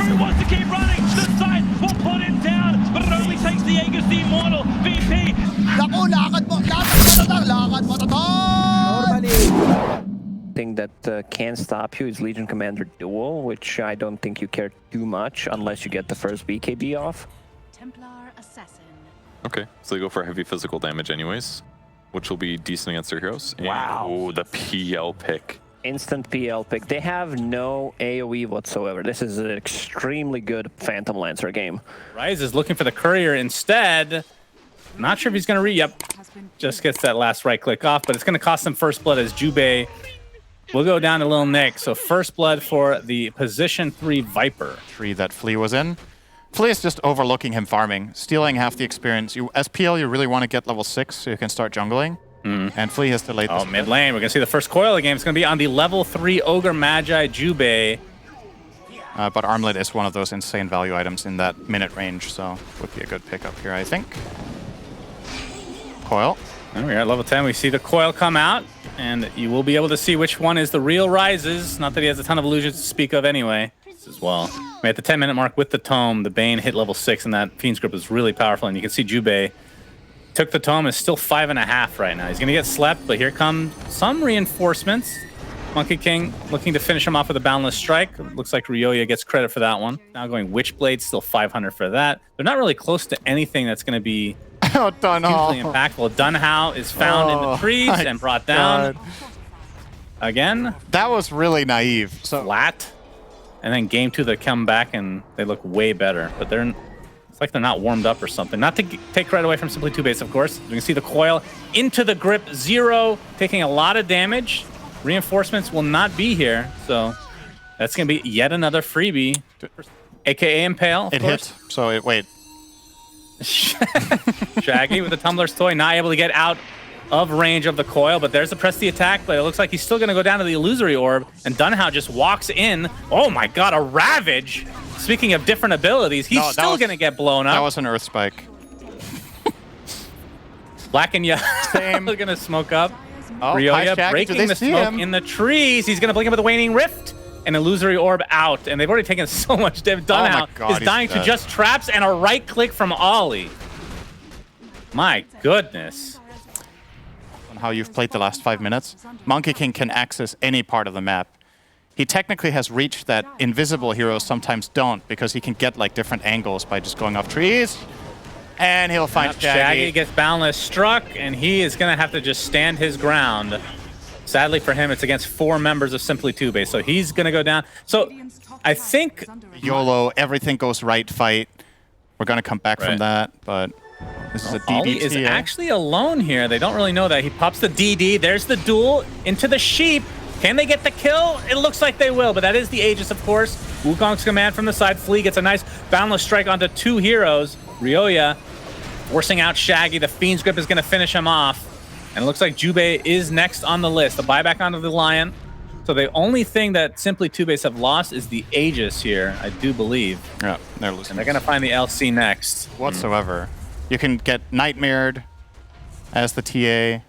Who wants to keep running? The side will put him down, but it only takes the Aegis the Immortal. VP. Naku, lakad mo to tol! Thing that can stop you is Legion Commander Duel, which I don't think you care too much unless you get the first BKB off. Templar Assassin. Okay, so they go for heavy physical damage anyways, which will be decent against their heroes. Wow. Oh, the PL pick. Instant PL pick. They have no AoE whatsoever. This is an extremely good Phantom Lancer game. Ryze is looking for the courier instead. Not sure if he's going to Yep, just gets that last right click off, but it's going to cost him first blood as Jubei will go down to Lil Nick. So first blood for the position 3 Viper. Tree that Flea was in. Flea is just overlooking him farming, stealing half the experience. As PL, you really want to get level 6 so you can start jungling. And Flea has delayed this. Oh, mid lane. We're going to see the first coil of the game. It's going to be on the level 3 Ogre Magi Jubei. But Armlet is one of those insane value items in that minute range, so would be a good pickup here, I think. Coil. And we're at level 10. We see the coil come out, and you will be able to see which one is the real Rises. Not that he has a ton of illusions to speak of anyway. As well. We're at the 10-minute mark with the Tome. The Bane hit level 6, and that Fiend's Grip was really powerful. And you can see Jubei took the Tome, is still 5.5 right now. He's going to get slept, but here come some reinforcements. Monkey King looking to finish him off with a Boundless Strike. Looks like Ryoya gets credit for that one. Now going Witchblade, still 500 for that. They're not really close to anything that's going to be hugely impactful. Dunhow is found in the trees and brought down. Again. That was really naive. So flat. And then game 2, they come back and they look way better. But it's like they're not warmed up or something. Not to take credit away from Simply TOOBASED, of course. You can see the coil into the grip. Zero, taking a lot of damage. Reinforcements will not be here. So that's going to be yet another freebie. AKA Impale, of course. Hit. So wait. Shaggy with the Tumbler's Toy, not able to get out of range of the coil, but there's the press the attack, but it looks like he's still going to go down to the Illusory Orb, and Dunhow just walks in. Oh my god, a Ravage! Speaking of different abilities, he's still going to get blown up. That was an Earth Spike. Black and Yellow Same. going to smoke up. Oh, Ryoya breaking the smoke in the trees. He's going to blink him with a Waning Rift. An Illusory Orb out, and they've already taken so much damage. Dunhow is dying to just traps and a right click from Ollie. My goodness. On how you've played the last 5 minutes, Monkey King can access any part of the map. He technically has reached that invisible heroes sometimes don't, because he can get like different angles by just going off trees. And he'll find Shaggy. Shaggy gets Boundless struck, and he is going to have to just stand his ground. Sadly for him, it's against 4 members of Simply TOOBASED, so he's going to go down. So I think YOLO, everything goes right fight. We're going to come back from that, but this is a DD. Ollie is actually alone here. They don't really know that. He pops the DD. There's the duel into the sheep. Can they get the kill? It looks like they will, but that is the Aegis, of course. Wukong's command from the side. Flea gets a nice Boundless Strike onto 2 heroes. Ryoya forcing out Shaggy. The Fiend's Grip is going to finish him off. And it looks like Jubei is next on the list. The buyback onto the Lion. So the only thing that Simply TOOBASED have lost is the Aegis here, I do believe. Yeah, they're losing. And they're going to find the LC next. Whatsoever. You can get Nightmared as the TA.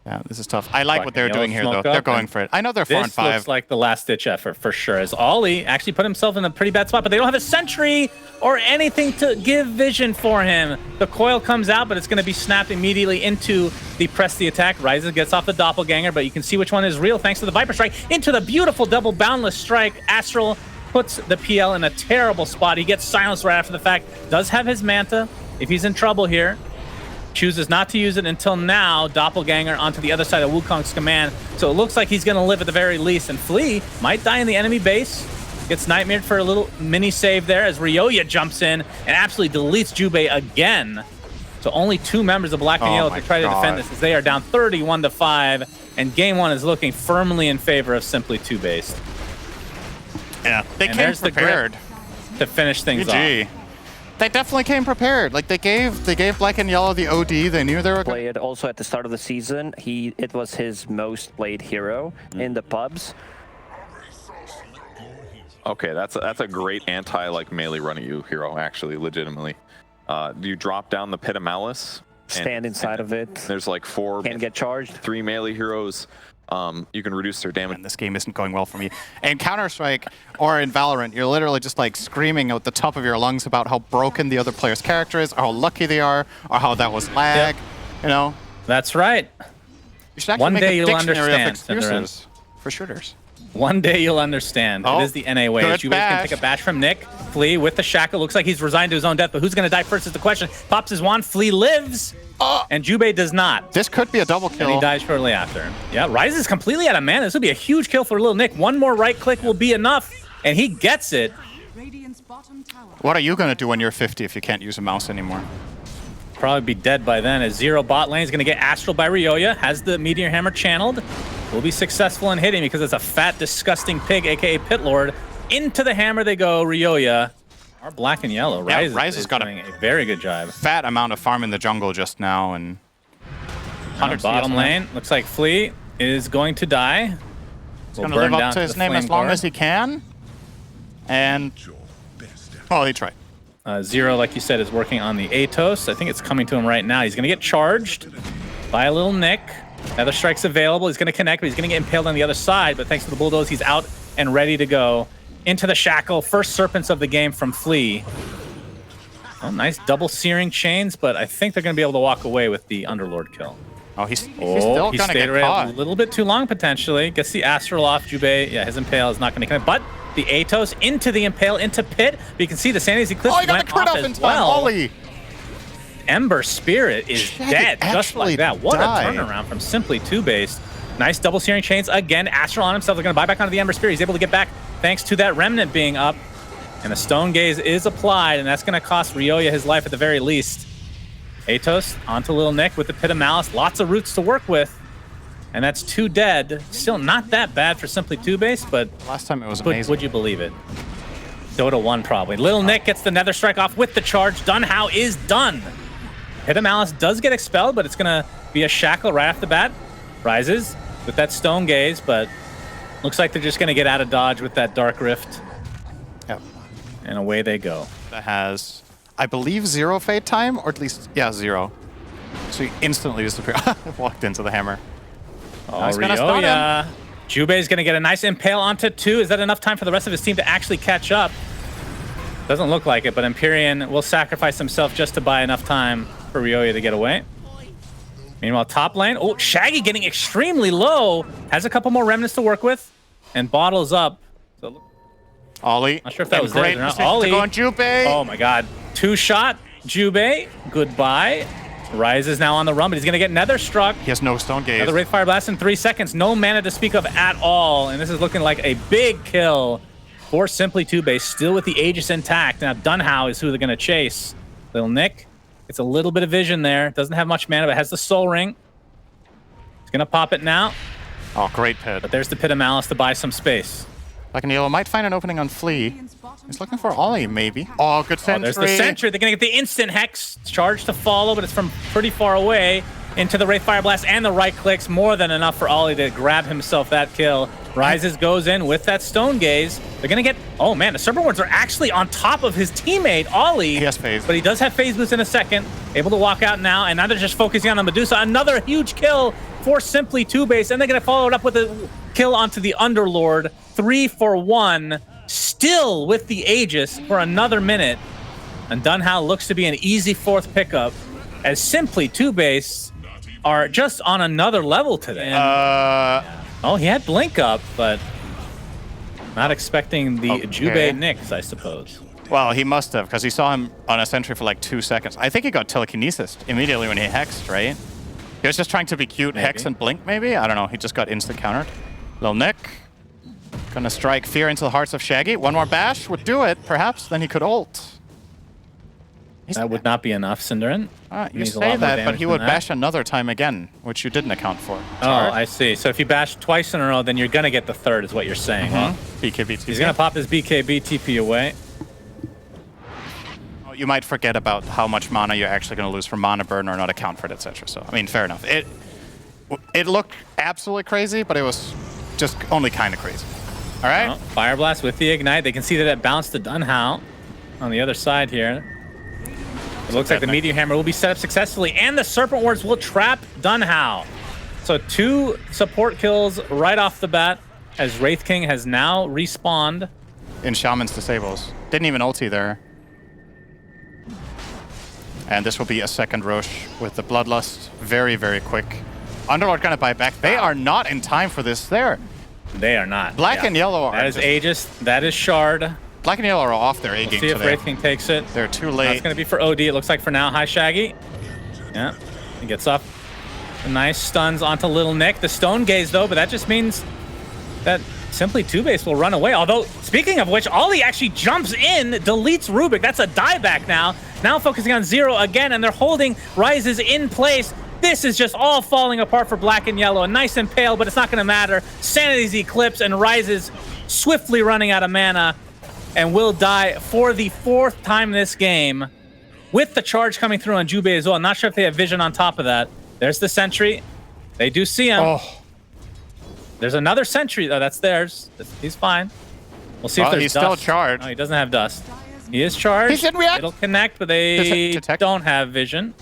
Yeah, this is tough. I like what they're doing here, though. They're going for it. I know they're 4 and 5. This looks like the last-ditch effort, for sure, as Ollie actually put himself in a pretty bad spot, but they don't have a sentry or anything to give vision for him. The coil comes out, but it's going to be snapped immediately into the press the attack. Rises gets off the Doppelganger, but you can see which one is real thanks to the Viper Strike. Into the beautiful double Boundless Strike. Astral puts the PL in a terrible spot. He gets silenced right after the fact. Does have his Manta if he's in trouble here. Chooses not to use it until now. Doppelganger onto the other side of Wukong's command. So it looks like he's going to live at the very least. And Flea might die in the enemy base. Gets Nightmared for a little mini save there as Ryoya jumps in and absolutely deletes Jubei again. So only 2 members of Black and Yellow to try to defend this as they are down 31-5. And game 1 is looking firmly in favor of Simply TOOBASED. Yeah, they came prepared to finish things off. They definitely came prepared. Like they gave Black and Yellow the OD. They knew they were play it also at the start of the season. It was his most played hero in the pubs. Okay, that's a great anti like melee run at you hero, actually, legitimately. You drop down the Pit of Malice. Stand inside of it. There's like 4 can't get charged. 3 melee heroes. You can reduce their damage. And this game isn't going well for me. In Counter-Strike or in Valorant, you're literally just like screaming out the top of your lungs about how broken the other player's character is, or how lucky they are, or how that was lag. You know? That's right. You should actually One make day a you'll dictionary of understand, excuses for shooters. One day you'll understand. Oh, It is the NA way. good Jube's gonna bash. take a bash from Nick. Flea with the shackle. Looks like he's resigned to his own death, but who's gonna die first is the question. Pops his wand. Flea lives, and Jube does not. This could be a double And kill. he dies shortly after. Yeah, Rise is completely out of mana. This would be a huge kill for little Nick. One more right click will be enough, and he gets it. Radiant's bottom tower. What are you going to do when you're 50 if you can't use a mouse anymore? Probably be dead by then, as Zero bot lane is going to get Astral by Ryoya. Has the Meteor Hammer channeled. Will be successful in hitting because it's a fat, disgusting pig, a.k.a. Pit Lord. Into the hammer they go, Ryoya. Our black and yellow. Yeah, Rise has is got doing a very good job. Fat amount of farm in the jungle just now, and Bottom lane. Looks like Flea is going to die. He's going to live up to his name as long as he can. And, oh, he tried. Zero, like you said, is working on the Atos. I think it's coming to him right now. He's going to get charged by a little Nick. Another strike's available. He's going to connect, but he's going to get impaled on the other side. But thanks to the bulldoze, he's out and ready to go. Into the shackle. First serpents of the game from Flea. Oh, nice double searing chains, but I think they're going to be able to walk away with the Underlord kill. Oh, he's still going to get away caught. a little bit too long, potentially. Gets the Astral off. Jube, yeah, his Impale is not going to connect. But the Atos into the Impale, into Pit. But you can see the Sanity's Eclipse Oh, he got went the crit off up in as time. well. Ollie. Ember Spirit is Shaggy dead, just actually like that. What died. a turnaround from Simply TOOBASED. Nice double searing chains. Again, Astral on himself. They're going to buy back onto the Ember Spirit. He's able to get back thanks to that Remnant being up. And the Stone Gaze is applied, and that's going to cost Ryoya his life at the very least. Atos onto Little Nick with the Pit of Malice. Lots of roots to work with. And that's 2 dead. Still not that bad for Simply TOOBASED, but Last time it was amazing. would you believe it? Dota 1 probably. Little Nick gets the Nether Strike off with the charge. Dunhow is done. Pit of Malice does get expelled, but it's going to be a shackle right off the bat. Rises with that Stone Gaze, but looks like they're just going to get out of dodge with that Dark Rift. Yep. And away they go. That has, I believe, 0 fade time, or at least, yeah, 0. So he instantly disappeared. Walked into the hammer. Oh, He's gonna stun Ryoya. Jube's going to get a nice impale onto 2. Is that enough time for the rest of his team to actually catch up? Doesn't look like it, but Empyrean will sacrifice himself just to buy enough time for Ryoya to get away. Meanwhile, top lane. Oh, Shaggy getting extremely low. Has a couple more remnants to work with. And bottles up. So, Ollie. not sure if that was great there or not. decision Ollie. to go on Jube. Oh my god. 2-shot. Jube. Goodbye. Rise is now on the run, but he's going to get Nether struck. He has no Stone Gaze. Another Wraith Fire Blast in 3 seconds. No mana to speak of at all. And this is looking like a big kill for Simply TOOBASED. Still with the Aegis intact. Now Dunhow is who they're going to chase. Little Nick. It's a little bit of vision there. Doesn't have much mana, but has the Soul Ring. He's going to pop it now. Oh, great pit. But there's the Pit of Malice to buy some space. Like an Yellow might find an opening on Flea. He's looking for Ollie, maybe. Oh, good Oh, sentry. there's the Sentry. They're going to get the instant Hex charge to follow, but it's from pretty far away into the Wraith Fire Blast and the right clicks. More than enough for Ollie to grab himself that kill. Rises goes in with that Stone Gaze. They're going to get... Oh, man, the Serpent Wards are actually on top of his teammate, Ollie. He has phase. But he does have phase boost in a second. Able to walk out now, and now they're just focusing on the Medusa. Another huge kill for Simply TOOBASED, and they're going to follow it up with a kill onto the Underlord. 3 for 1. Still with the Aegis for another minute. And Dunhow looks to be an easy 4th pickup, as Simply TOOBASED are just on another level today. Oh, he had Blink up, but not expecting the Okay. Jube Nix, I suppose. Well, he must have, because he saw him on a sentry for like 2 seconds. I think he got telekinesis immediately when he hexed, right? He was just trying to be cute, Maybe. hex and blink, maybe? I don't know. He just got instant countered. Little Nick. Gonna strike fear into the hearts of Shaggy. One more bash would do it, perhaps. Then he could ult. That would not be enough, syndereN. You Needs a say lot more that, but damage he than would that. bash another time again, which you didn't account for. It's Oh, hard. I see. So if you bash twice in a row, then you're going to get the 3rd, is what you're saying, huh? BKB. He's going to pop his BKB TP away. You might forget about how much mana you're actually going to lose from mana burn or not account for it, etc. So, I mean, fair enough. It looked absolutely crazy, but it was just only kind of crazy. All right? Oh, Fire Blast with the Ignite. They can see that it bounced to Dunhow on the other side here. It looks like the Meteor Hammer will be set up successfully, and the Serpent Wards will trap Dunhow. So 2 support kills right off the bat as Wraith King has now respawned. In Shaman's disables. Didn't even ulti there. And this will be a second Roche with the Bloodlust. Very, very quick. Underlord gonna buy back. They are not in time for this there. They are not. Black and yellow are. That is Aegis. That is Shard. Black and yellow are off their A We'll game see if today. Wraith King takes it. They're too That's late. going to be for OD, it looks like for now. Hi, Shaggy. Yeah, he gets up. Nice stuns onto Little Nick. The Stone Gaze, though, but that just means that simply TOOBASED will run away. Although, speaking of which, Ollie actually jumps in, deletes Rubik. That's a dieback now. Now focusing on Zero again, and they're holding Rises in place. This is just all falling apart for Black and Yellow. A nice Impale, but it's not going to matter. Sanity's Eclipse, and Rises swiftly running out of mana and will die for the 4th time this game with the charge coming through on Jubei as well. I'm not sure if they have vision on top of that. There's the sentry. They do see him. Oh, There's another sentry. Oh, that's theirs. He's fine. We'll see if there's he's dust. still charged. No, he doesn't have dust. He is charged. He didn't react. It'll connect, but they Detect? don't have vision.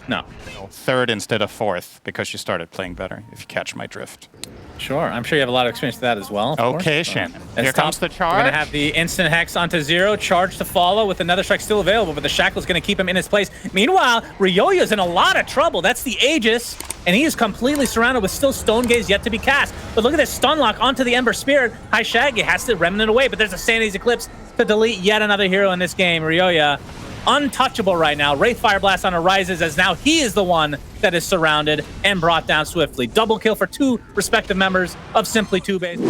No. 3rd instead of 4th because you started playing better, if you catch my drift. Sure. I'm sure you have a lot of experience with that as well. Okay, Shannon. As Here comes the We're charge. going to have the instant hex onto Zero, charge to follow with another strike still available, but the Shackle's going to keep him in his place. Meanwhile, Ryoya's in a lot of trouble. That's the Aegis, and he is completely surrounded with still Stone Gaze yet to be cast. But look at this stun lock onto the Ember Spirit. High Shaggy has to remnant away, but there's a Sanity's Eclipse to delete yet another hero in this game. Ryoya, untouchable right now. Wraith Fire Blast on Rises as now he is the one that is surrounded and brought down swiftly. Double kill for 2 respective members of Simply TOOBASED.